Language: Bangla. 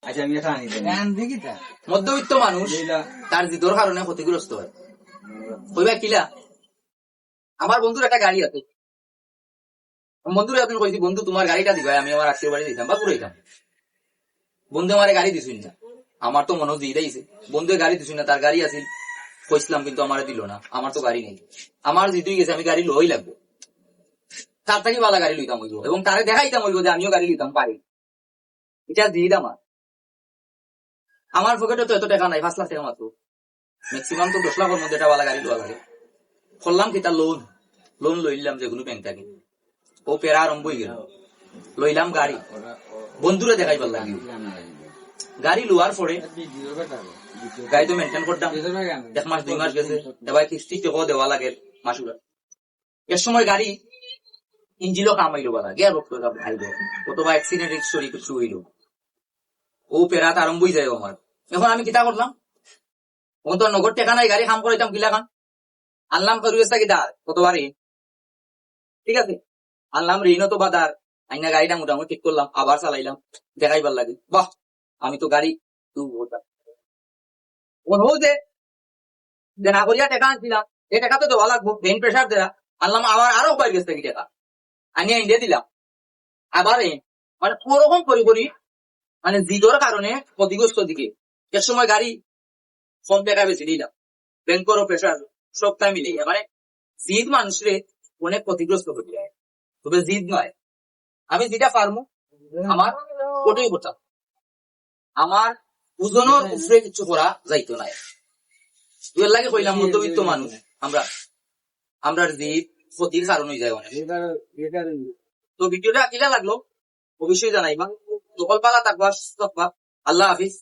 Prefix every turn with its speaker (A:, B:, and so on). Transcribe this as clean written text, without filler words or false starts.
A: আচ্ছা আমি এটা আনি
B: মধ্যবিত্ত মানুষ তার জিদর কারণে ক্ষতিগ্রস্ত হয়। কইবা কিলা আমার বন্ধুর একটা গাড়ি আছে, বন্ধুরে আপনি কইছি বন্ধু তোমার গাড়িটা দিবা, আমি আমার আত্মীয় বাড়ি দিতাম বা পুরো দিতাম। বন্ধু আমার গাড়ি দিছুই না, আমার তো মনে দিয়ে দিয়েছে বন্ধু গাড়ি দিছুই না, তার গাড়ি আছিল কইছিলাম কিন্তু আমার দিল না, আমার তো গাড়ি নেই, আমার জিতুই গেছে, আমি গাড়ি লই লাগবো, তার থেকে ভালো গাড়ি লইতাম হইব এবং তারে দেখাইতাম হইব যে আমিও গাড়ি লইতাম পারি, এটা দিয়ে আমার পকেটে তো এত টাকা নাই, 5 লাখ টাকা মাত্র, ম্যাক্সিমাম তো 10 লাখের মধ্যে একটা ভালো গাড়ি লওয়া লাগে। করলাম কি তার লোন লইলাম যে কোনো ব্যাংক থেকে, ও পেরা আরম্ভ হয়ে গেল, লইলাম গাড়ি, বন্ধুরে দেখাই পারলাম গাড়ি লোয়ার পরে গাড়ি তো মেনটেন করতাম, 1 মাস 2 মাস গেছে, এবার কিস্তি টাকাও দেওয়া লাগে মাসুরা, এর সময় গাড়ি ইঞ্জিনও কামাইলো বলা গিয়ার বক্ত ভাইব অথবা অ্যাক্সিডেন্ট স্টোরি কিছু হইল, ও পেরাত আরম্ভই যায় আমার। এখন আমি কিতা করলাম, ও তো নগদ টাকা নাই, গাড়ি খাম করাইতাম কিলা খান, আনলাম করুয়েস্তা কিতা কতবার ঋণ, ঠিক আছে আনলাম ঋণও তো বাদার, আইনা গাড়িটা মোটামুটি ঠিক করলাম, আবার চালাইলাম, দেখাইবার লাগে বাহ আমি তো গাড়ি যে না করিয়া টাকা আনছিলাম, এই টাকা তো দেওয়া লাগবো, ঋণ প্রেশার দেয়া আনলাম, আবার আরো বাইরে গেছে কি টাকা আনিয়া ইন্ডিয়া দিলাম, আবার মানে ওরকম করি মানে জিদোর কারণে ক্ষতিগ্রস্ত দিকে, এর সময় গাড়ি কম টাকা বেশি নিলাম, ব্যাংকেরও প্রেশার সবটাই মিলে মানে জিদ মানুষের অনেক ক্ষতিগ্রস্ত হতে যায়, তবে জিদ নয়, আমি যেটা পারবো আমার ওটাই করতাম, আমার ওজনের উপরে কিছু করা যাইতো না, এর লাগে কইলাম মধ্যবিত্ত মানুষ আমরা জিদ ক্ষতির কারণ হয়ে যায় অনেক। তো ভিডিওটা কিলা লাগলো অবশ্যই জানাইবা, সকল পালা থাকবা, সুস্থ থাকবা, আল্লাহ হাফিজ।